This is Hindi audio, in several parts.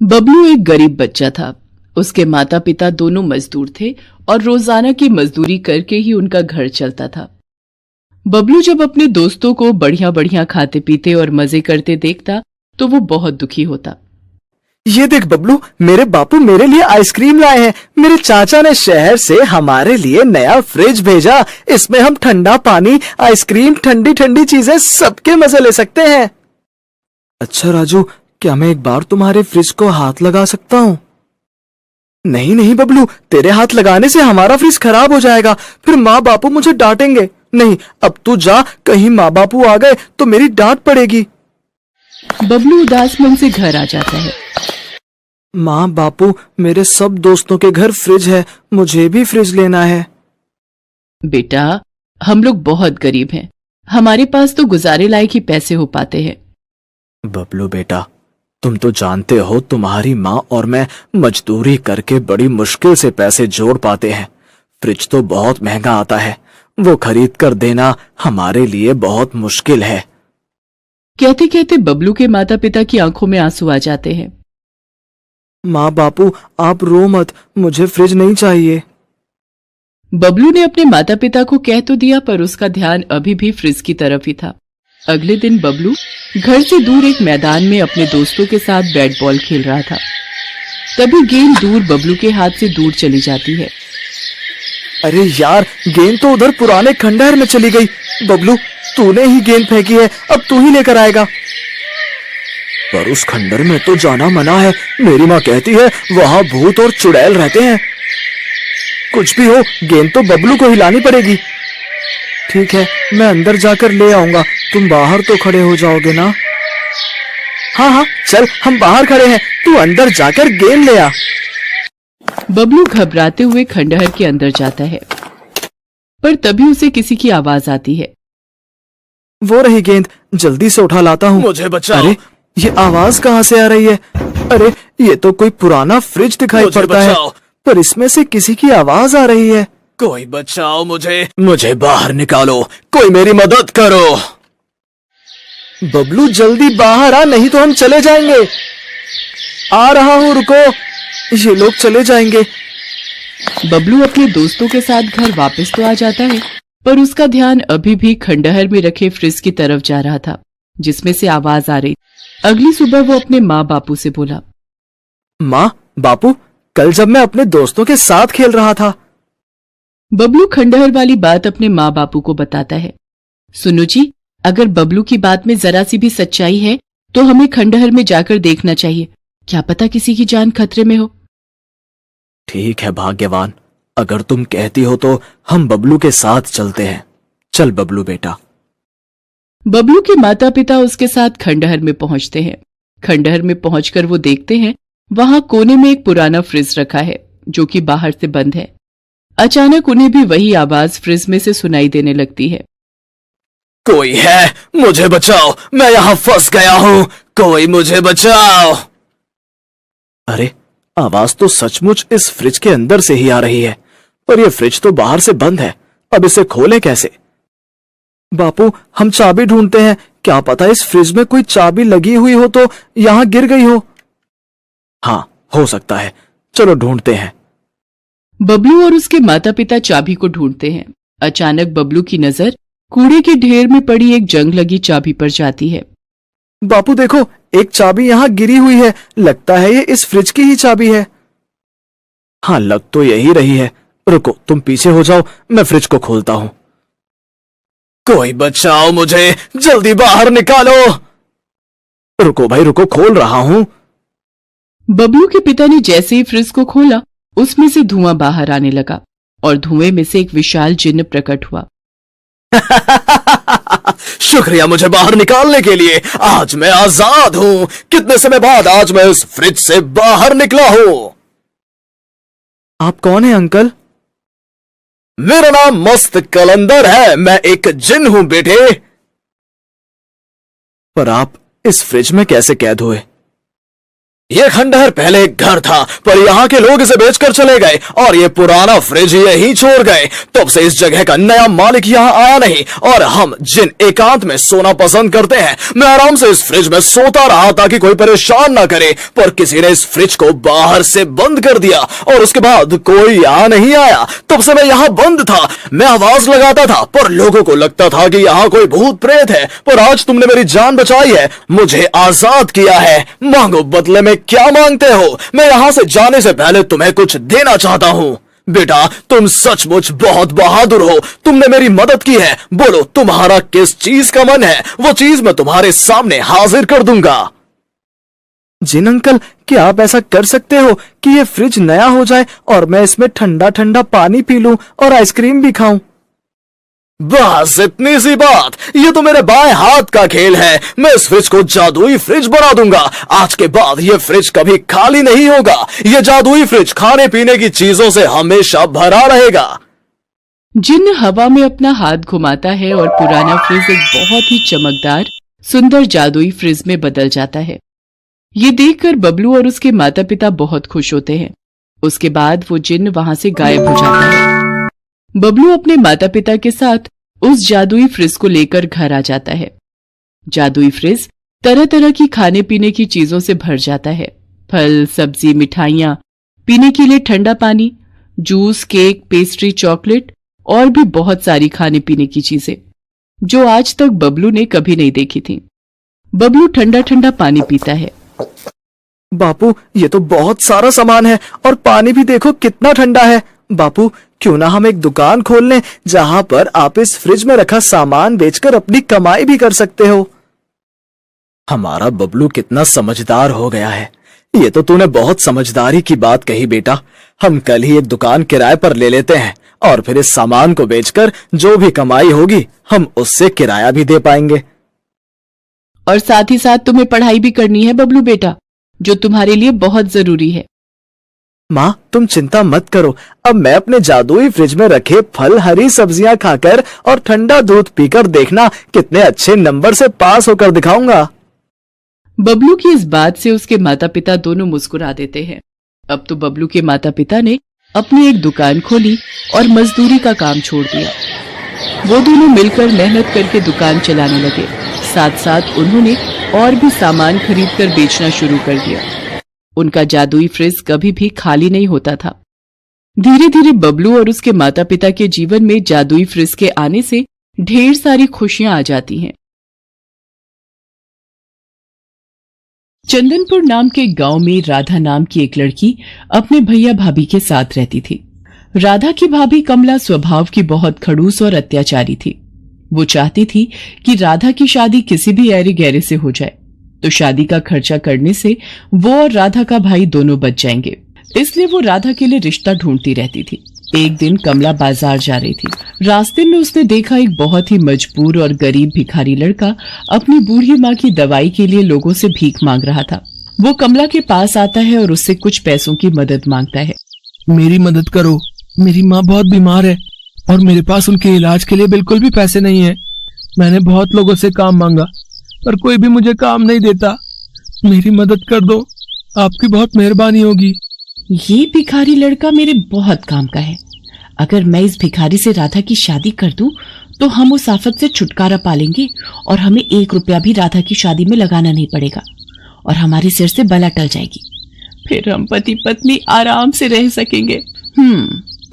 बबलू एक गरीब बच्चा था। उसके माता पिता दोनों मजदूर थे और रोजाना की मजदूरी करके ही उनका घर चलता था। बबलू जब अपने दोस्तों को बढ़िया बढ़िया खाते पीते और मजे करते देखता तो वो बहुत दुखी होता। ये देख बबलू, मेरे बापू मेरे लिए आइसक्रीम लाए हैं। मेरे चाचा ने शहर से हमारे लिए नया फ्रिज भेजा। इसमें हम ठंडा पानी, आइसक्रीम, ठंडी ठंडी चीजें सबके मजे ले सकते हैं। अच्छा राजू, क्या मैं एक बार तुम्हारे फ्रिज को हाथ लगा सकता हूँ? नहीं नहीं बबलू, तेरे हाथ लगाने से हमारा फ्रिज खराब हो जाएगा। फिर माँ बापू मुझे डांटेंगे। नहीं, अब तू जा, कहीं माँ बापू आ गए तो मेरी डांट पड़ेगी। बबलू उदास मन से घर आ जाता है। माँ बापू, मेरे सब दोस्तों के घर फ्रिज है, मुझे भी फ्रिज लेना है। बेटा, हम लोग बहुत गरीब हैं, हमारे पास तो गुजारे लायक ही पैसे हो पाते हैं। बबलू बेटा, तुम तो जानते हो तुम्हारी माँ और मैं मजदूरी करके बड़ी मुश्किल से पैसे जोड़ पाते हैं। फ्रिज तो बहुत महंगा आता है, वो खरीद कर देना हमारे लिए बहुत मुश्किल है। कहते कहते बबलू के माता पिता की आंखों में आंसू आ जाते हैं। माँ बापू, आप रो मत, मुझे फ्रिज नहीं चाहिए। बबलू ने अपने माता पिता को कह तो दिया, पर उसका ध्यान अभी भी फ्रिज की तरफ ही था। अगले दिन बबलू घर से दूर एक मैदान में अपने दोस्तों के साथ बैट बॉल खेल रहा था। तभी गेंद दूर बबलू के हाथ से दूर चली जाती है। अरे यार, गेंद तो उधर पुराने खंडहर में चली गई। बबलू, तूने ही गेंद फेंकी है, अब तू ही लेकर आएगा। पर उस खंडहर में तो जाना मना है। मेरी माँ कहती है वहां भूत और चुड़ैल रहते हैं। कुछ भी हो, गेंद तो बबलू को ही लानी पड़ेगी। ठीक है, मैं अंदर जाकर ले आऊंगा, तुम बाहर तो खड़े हो जाओगे ना? हाँ हाँ, चल, हम बाहर खड़े हैं, तू अंदर जाकर गेंद ले आ। बबलू घबराते हुए खंडहर के अंदर जाता है, पर तभी उसे किसी की आवाज आती है। वो रही गेंद, जल्दी से उठा लाता हूँ। मुझे बचाओ। अरे, ये आवाज कहाँ से आ रही है? अरे, ये तो कोई पुराना फ्रिज दिखाई पड़ता है, पर इसमें से किसी की आवाज आ रही है। कोई बचाओ मुझे बाहर निकालो, कोई मेरी मदद करो। बबलू, जल्दी बाहर आ, नहीं तो हम चले जाएंगे। आ रहा हूँ, रुको, ये लोग चले जाएंगे। बबलू अपने दोस्तों के साथ घर वापस तो आ जाता है, पर उसका ध्यान अभी भी खंडहर में रखे फ्रिज की तरफ जा रहा था, जिसमें से आवाज आ रही। अगली सुबह वो अपने माँ बापू से बोला, माँ बापू, कल जब मैं अपने दोस्तों के साथ खेल रहा था। बबलू खंडहर वाली बात अपने माँ बापू को बताता है। सुनो जी, अगर बबलू की बात में जरा सी भी सच्चाई है तो हमें खंडहर में जाकर देखना चाहिए, क्या पता किसी की जान खतरे में हो। ठीक है भाग्यवान, अगर तुम कहती हो तो हम बबलू के साथ चलते हैं। चल बबलू बेटा। बबलू के माता पिता उसके साथ खंडहर में पहुंचते हैं। खंडहर में पहुंचकर वो देखते हैं वहां कोने में एक पुराना फ्रिज रखा है, जो कि बाहर से बंद है। अचानक उन्हें भी वही आवाज फ्रिज में से सुनाई देने लगती है। कोई है, मुझे बचाओ, मैं यहाँ फंस गया हूँ, कोई मुझे बचाओ। अरे, आवाज तो सचमुच इस फ्रिज के अंदर से ही आ रही है, पर यह फ्रिज तो बाहर से बंद है, अब इसे खोलें कैसे? बापू, हम चाबी ढूंढते हैं, क्या पता इस फ्रिज में कोई चाबी लगी हुई हो तो यहाँ गिर गई हो। हाँ, हो सकता है, चलो ढूंढते हैं। बबलू और उसके माता पिता चाबी को ढूंढते हैं। अचानक बबलू की नजर कूड़े के ढेर में पड़ी एक जंग लगी चाबी पर जाती है। बापू देखो, एक चाबी यहाँ गिरी हुई है, लगता है ये इस फ्रिज की ही चाबी है। हाँ, लग तो यही रही है। रुको, तुम पीछे हो जाओ, मैं फ्रिज को खोलता हूँ। कोई बचाओ मुझे, जल्दी बाहर निकालो। रुको भाई रुको, खोल रहा हूँ। बबलू के पिता ने जैसे ही फ्रिज को खोला, उसमें से धुआं बाहर आने लगा और धुएं में से एक विशाल जिन्न प्रकट हुआ। शुक्रिया मुझे बाहर निकालने के लिए, आज मैं आजाद हूँ। कितने समय बाद आज मैं उस फ्रिज से बाहर निकला हूँ। आप कौन हैं अंकल? मेरा नाम मस्त कलंदर है, मैं एक जिन हूं बेटे। पर आप इस फ्रिज में कैसे कैद हुए? ये खंडहर पहले एक घर था, पर यहाँ के लोग इसे बेचकर चले गए और ये पुराना फ्रिज यहीं छोड़ गए। तब से इस जगह का नया मालिक यहाँ आया नहीं और हम जिन एकांत में सोना पसंद करते हैं, मैं आराम से इस फ्रिज में सोता रहा ताकि कोई परेशान ना करे, पर किसी ने इस फ्रिज को बाहर से बंद कर दिया और उसके बाद कोई यहाँ नहीं आया। तब से मैं यहाँ बंद था। मैं आवाज लगाता था पर लोगों को लगता था कि यहाँ कोई भूत प्रेत है, पर आज तुमने मेरी जान बचाई है, मुझे आजाद किया है। मांगो, बदले में क्या मांगते हो? मैं यहाँ से जाने से पहले तुम्हें कुछ देना चाहता हूँ। बेटा, तुम सचमुच बहुत बहादुर हो, तुमने मेरी मदद की है। बोलो, तुम्हारा किस चीज का मन है, वो चीज मैं तुम्हारे सामने हाजिर कर दूंगा। जिन अंकल, क्या आप ऐसा कर सकते हो कि ये फ्रिज नया हो जाए और मैं इसमें ठंडा ठंडा पानी पी लूं और आइसक्रीम भी खाऊं? बस इतनी सी बात, ये तो मेरे बाएं हाथ का खेल है। मैं इस फ्रिज को जादुई फ्रिज बना दूंगा। आज के बाद ये फ्रिज कभी खाली नहीं होगा। ये जादुई फ्रिज खाने पीने की चीजों से हमेशा भरा रहेगा। जिन्न हवा में अपना हाथ घुमाता है और पुराना फ्रिज एक बहुत ही चमकदार सुंदर जादुई फ्रिज में बदल जाता है। ये देखकर बबलू और उसके माता पिता बहुत खुश होते हैं। उसके बाद वो जिन्न वहां से गायब हो जाता है। बबलू अपने माता पिता के साथ उस जादुई फ्रिज को लेकर घर आ जाता है। जादुई फ्रिज तरह तरह की खाने पीने की चीजों से भर जाता है। फल, सब्जी, मिठाइयाँ, पीने के लिए ठंडा पानी, जूस, केक, पेस्ट्री, चॉकलेट और भी बहुत सारी खाने पीने की चीजें जो आज तक बबलू ने कभी नहीं देखी थी। बबलू ठंडा ठंडा पानी पीता है। बापू, ये तो बहुत सारा सामान है और पानी भी देखो कितना ठंडा है। बापू, क्यों ना हम एक दुकान खोल लें जहां पर आप इस फ्रिज में रखा सामान बेचकर अपनी कमाई भी कर सकते हो। हमारा बबलू कितना समझदार हो गया है। ये तो तूने बहुत समझदारी की बात कही बेटा। हम कल ही एक दुकान किराए पर ले लेते हैं और फिर इस सामान को बेचकर जो भी कमाई होगी हम उससे किराया भी दे पाएंगे। और साथ ही साथ तुम्हें पढ़ाई भी करनी है बबलू बेटा, जो तुम्हारे लिए बहुत जरूरी है। माँ, तुम चिंता मत करो। अब मैं अपने जादुई फ्रिज में रखे फल, हरी सब्जियां खाकर और ठंडा दूध पीकर देखना कितने अच्छे नंबर से पास होकर दिखाऊंगा। बबलू की इस बात से उसके माता पिता दोनों मुस्कुरा देते हैं। अब तो बबलू के माता पिता ने अपनी एक दुकान खोली और मजदूरी का काम छोड़ दिया। वो दोनों मिलकर मेहनत करके दुकान चलाने लगे। साथ साथ उन्होंने और भी सामान खरीदकर बेचना शुरू कर दिया। उनका जादुई फ्रिज कभी भी खाली नहीं होता था। धीरे धीरे बबलू और उसके माता पिता के जीवन में जादुई फ्रिज के आने से ढेर सारी खुशियां आ जाती हैं। चंदनपुर नाम के गांव में राधा नाम की एक लड़की अपने भैया भाभी के साथ रहती थी। राधा की भाभी कमला स्वभाव की बहुत खड़ूस और अत्याचारी थी। वो चाहती थी कि राधा की शादी किसी भी ऐरे गहरे से हो जाए, तो शादी का खर्चा करने से वो और राधा का भाई दोनों बच जाएंगे। इसलिए वो राधा के लिए रिश्ता ढूंढती रहती थी। एक दिन कमला बाजार जा रही थी। रास्ते में उसने देखा एक बहुत ही मजबूर और गरीब भिखारी लड़का अपनी बूढ़ी माँ की दवाई के लिए लोगों से भीख मांग रहा था। वो कमला के पास आता है और उससे कुछ पैसों की मदद मांगता है। मेरी मदद करो, मेरी माँ बहुत बीमार है और मेरे पास उनके इलाज के लिए बिल्कुल भी पैसे नहीं है। मैंने बहुत लोगों से काम मांगा पर कोई भी मुझे काम नहीं देता। मेरी मदद कर दो, आपकी बहुत मेहरबानी होगी। ये भिखारी लड़का मेरे बहुत काम का है। अगर मैं इस भिखारी से राधा की शादी कर दूं, तो हम उस आफत से छुटकारा पा लेंगे और हमें 1 रुपया भी राधा की शादी में लगाना नहीं पड़ेगा और हमारे सिर से बला टल जाएगी। फिर हम पति पत्नी आराम से रह सकेंगे।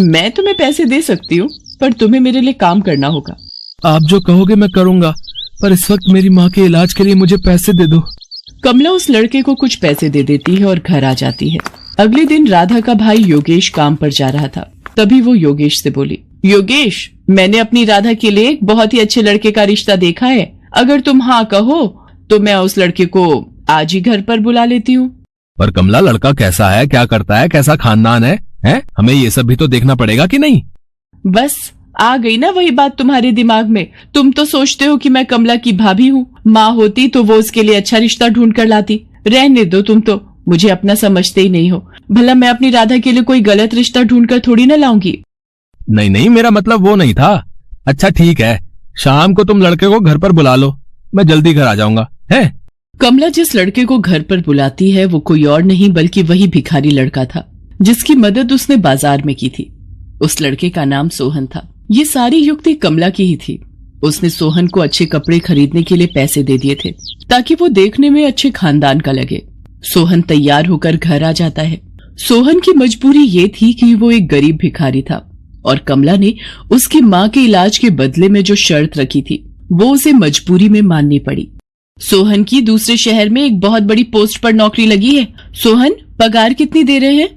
मैं तुम्हें पैसे दे सकती हूँ, पर तुम्हें मेरे लिए काम करना होगा। आप जो कहोगे मैं करूँगा, पर इस वक्त मेरी माँ के इलाज के लिए मुझे पैसे दे दो। कमला उस लड़के को कुछ पैसे दे देती है और घर आ जाती है। अगले दिन राधा का भाई योगेश काम पर जा रहा था। तभी वो योगेश से बोली, योगेश, मैंने अपनी राधा के लिए एक बहुत ही अच्छे लड़के का रिश्ता देखा है। अगर तुम हाँ कहो तो मैं उस लड़के को आज ही घर पर बुला लेती हूँ। पर कमला, लड़का कैसा है, क्या करता है, कैसा खानदान है? हमें ये सब भी तो देखना पड़ेगा कि नहीं? बस आ गई ना वही बात तुम्हारे दिमाग में। तुम तो सोचते हो कि मैं कमला की भाभी हूँ। माँ होती तो वो उसके लिए अच्छा रिश्ता ढूंढ कर लाती। रहने दो, तुम तो मुझे अपना समझते ही नहीं हो। भला मैं अपनी राधा के लिए कोई गलत रिश्ता ढूंढ कर थोड़ी ना लाऊंगी। नहीं नहीं, मेरा मतलब वो नहीं था। अच्छा ठीक है, शाम को तुम लड़के को घर पर बुला लो, मैं जल्दी घर आ जाऊंगा। है कमला जिस लड़के को घर पर बुलाती है वो कोई और नहीं बल्कि वही भिखारी लड़का था जिसकी मदद उसने बाजार में की थी। उस लड़के का नाम सोहन था। ये सारी युक्ति कमला की ही थी। उसने सोहन को अच्छे कपड़े खरीदने के लिए पैसे दे दिए थे ताकि वो देखने में अच्छे खानदान का लगे। सोहन तैयार होकर घर आ जाता है। सोहन की मजबूरी ये थी कि वो एक गरीब भिखारी था और कमला ने उसकी माँ के इलाज के बदले में जो शर्त रखी थी वो उसे मजबूरी में माननी पड़ी। सोहन की दूसरे शहर में एक बहुत बड़ी पोस्ट पर नौकरी लगी है। सोहन, पगार कितनी दे रहे हैं?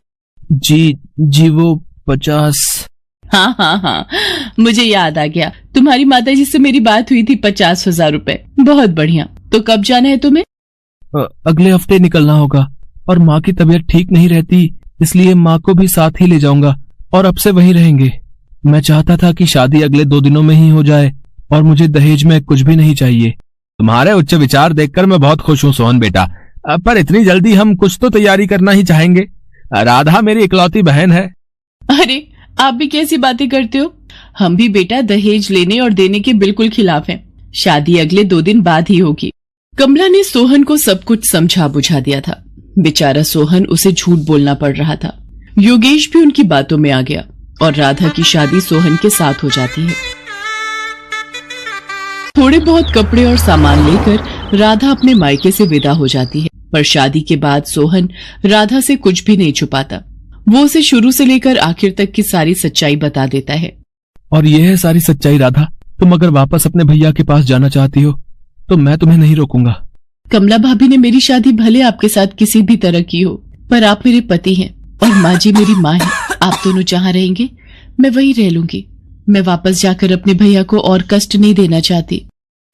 जी वो 50। हाँ, मुझे याद आ गया। तुम्हारी माताजी से मेरी बात हुई थी। 50,000 रुपए। बहुत बढ़िया। तो कब जाना है तुम्हें? अगले हफ्ते निकलना होगा और माँ की तबीयत ठीक नहीं रहती, इसलिए माँ को भी साथ ही ले जाऊंगा और अब से वहीं रहेंगे। मैं चाहता था कि शादी अगले 2 दिनों में ही हो जाए और मुझे दहेज में कुछ भी नहीं चाहिए। तुम्हारे उच्च विचार देखकर मैं बहुत खुश हूँ सोहन बेटा, पर इतनी जल्दी हम कुछ तो तैयारी करना ही चाहेंगे। राधा मेरी इकलौती बहन है। अरे, आप भी कैसी बातें करते हो? हम भी बेटा दहेज लेने और देने के बिल्कुल खिलाफ हैं। शादी अगले 2 दिन बाद ही होगी। कमला ने सोहन को सब कुछ समझा बुझा दिया था। बेचारा सोहन, उसे झूठ बोलना पड़ रहा था। योगेश भी उनकी बातों में आ गया और राधा की शादी सोहन के साथ हो जाती है। थोड़े बहुत कपड़े और सामान लेकर राधा अपने मायके से विदा हो जाती है। पर शादी के बाद सोहन राधा से कुछ भी नहीं छुपाता। वो उसे शुरू से लेकर आखिर तक की सारी सच्चाई बता देता है। और ये है सारी सच्चाई राधा। तुम अगर वापस अपने भैया के पास जाना चाहती हो तो मैं तुम्हें नहीं रोकूंगा। कमला भाभी ने मेरी शादी भले आपके साथ किसी भी तरह की हो, पर आप मेरे पति हैं और माँ जी मेरी माँ है। आप दोनों जहाँ रहेंगे मैं वहीं रह लूंगी। मैं वापस जाकर अपने भैया को और कष्ट नहीं देना चाहती।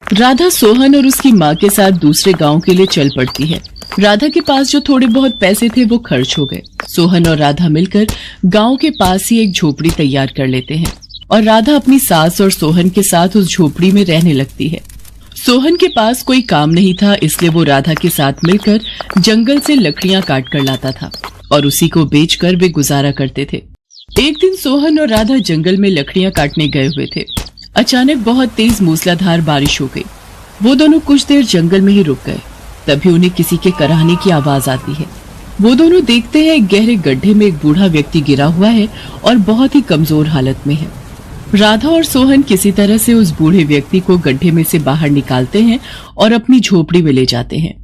राधा सोहन और उसकी माँ के साथ दूसरे गांव के लिए चल पड़ती है। राधा के पास जो थोड़े बहुत पैसे थे वो खर्च हो गए। सोहन और राधा मिलकर गांव के पास ही एक झोपड़ी तैयार कर लेते हैं और राधा अपनी सास और सोहन के साथ उस झोपड़ी में रहने लगती है। सोहन के पास कोई काम नहीं था, इसलिए वो राधा के साथ मिलकर जंगल से लकड़ियां काट कर लाता था और उसी को बेचकर वे गुजारा करते थे। एक दिन सोहन और राधा जंगल में लकड़ियां काटने गए हुए थे। अचानक बहुत तेज मूसलाधार बारिश हो गई। वो दोनों कुछ देर जंगल में ही रुक गए। तभी उन्हें किसी के कराहने की आवाज आती है। वो दोनों देखते हैं एक गहरे गड्ढे में एक बूढ़ा व्यक्ति गिरा हुआ है और बहुत ही कमजोर हालत में है। राधा और सोहन किसी तरह से उस बूढ़े व्यक्ति को गड्ढे में से बाहर निकालते हैं और अपनी झोपड़ी में ले जाते हैं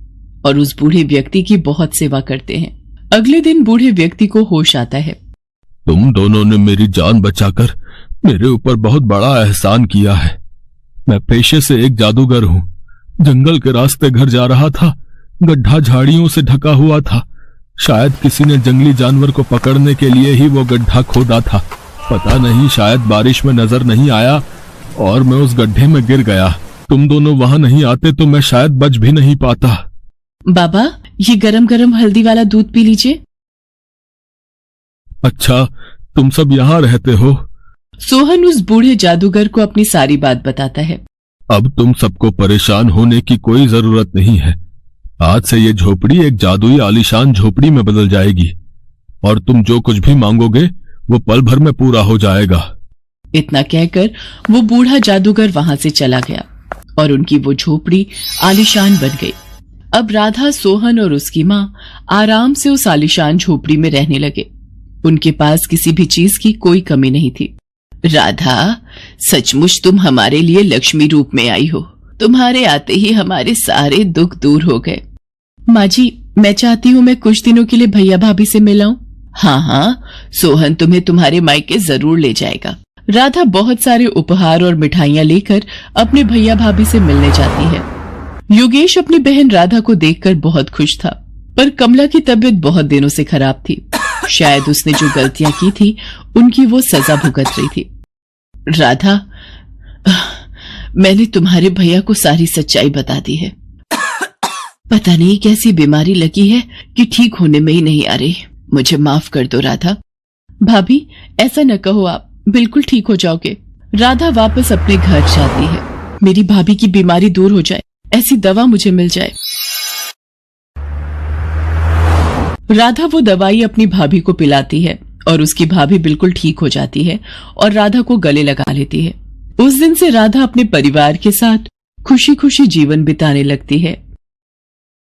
और उस बूढ़े व्यक्ति की बहुत सेवा करते हैं। अगले दिन बूढ़े व्यक्ति को होश आता है। तुम दोनों ने मेरी जान बचाकर मेरे ऊपर बहुत बड़ा एहसान किया है। मैं पेशे से एक जादूगर हूँ। जंगल के रास्ते घर जा रहा था। गड्ढा झाड़ियों से ढका हुआ था। शायद किसी ने जंगली जानवर को पकड़ने के लिए ही वो गड्ढा खोदा था। पता नहीं, शायद बारिश में नजर नहीं आया और मैं उस गड्ढे में गिर गया। तुम दोनों वहां नहीं आते तो मैं शायद बच भी नहीं पाता। बाबा, ये गरम गरम हल्दी वाला दूध पी लीजिए। अच्छा, तुम सब यहाँ रहते हो? सोहन उस बूढ़े जादूगर को अपनी सारी बात बताता है। अब तुम सबको परेशान होने की कोई जरूरत नहीं है। आज से ये झोपड़ी एक जादुई आलीशान झोपड़ी में बदल जाएगी और तुम जो कुछ भी मांगोगे वो पल भर में पूरा हो जाएगा। इतना कहकर वो बूढ़ा जादूगर वहां से चला गया और उनकी वो झोपड़ी आलीशान बन गई। अब राधा, सोहन और उसकी माँ आराम से उस आलीशान झोपड़ी में रहने लगे। उनके पास किसी भी चीज की कोई कमी नहीं थी। राधा, सचमुच तुम हमारे लिए लक्ष्मी रूप में आई हो। तुम्हारे आते ही हमारे सारे दुख दूर हो गए। माँ जी, मैं चाहती हूँ मैं कुछ दिनों के लिए भैया भाभी से मिलाऊं। हाँ, सोहन तुम्हें तुम्हारे मायके जरूर ले जाएगा। राधा बहुत सारे उपहार और मिठाइयाँ लेकर अपने भैया भाभी से मिलने जाती है। योगेश अपनी बहन राधा को देखकर बहुत खुश था, पर कमला की तबीयत बहुत दिनों से खराब थी। शायद उसने जो गलतियां की थी उनकी वो सजा भुगत रही थी। राधा, मैंने तुम्हारे भैया को सारी सच्चाई बता दी है। पता नहीं कैसी बीमारी लगी है कि ठीक होने में ही नहीं आ रही। मुझे माफ कर दो राधा। भाभी, ऐसा न कहो, आप बिल्कुल ठीक हो जाओगे। राधा वापस अपने घर जाती है। मेरी भाभी की बीमारी दूर हो जाए, ऐसी दवा मुझे मिल जाए। राधा वो दवाई अपनी भाभी को पिलाती है और उसकी भाभी बिल्कुल ठीक हो जाती है और राधा को गले लगा लेती है। उस दिन से राधा अपने परिवार के साथ खुशी खुशी जीवन बिताने लगती है।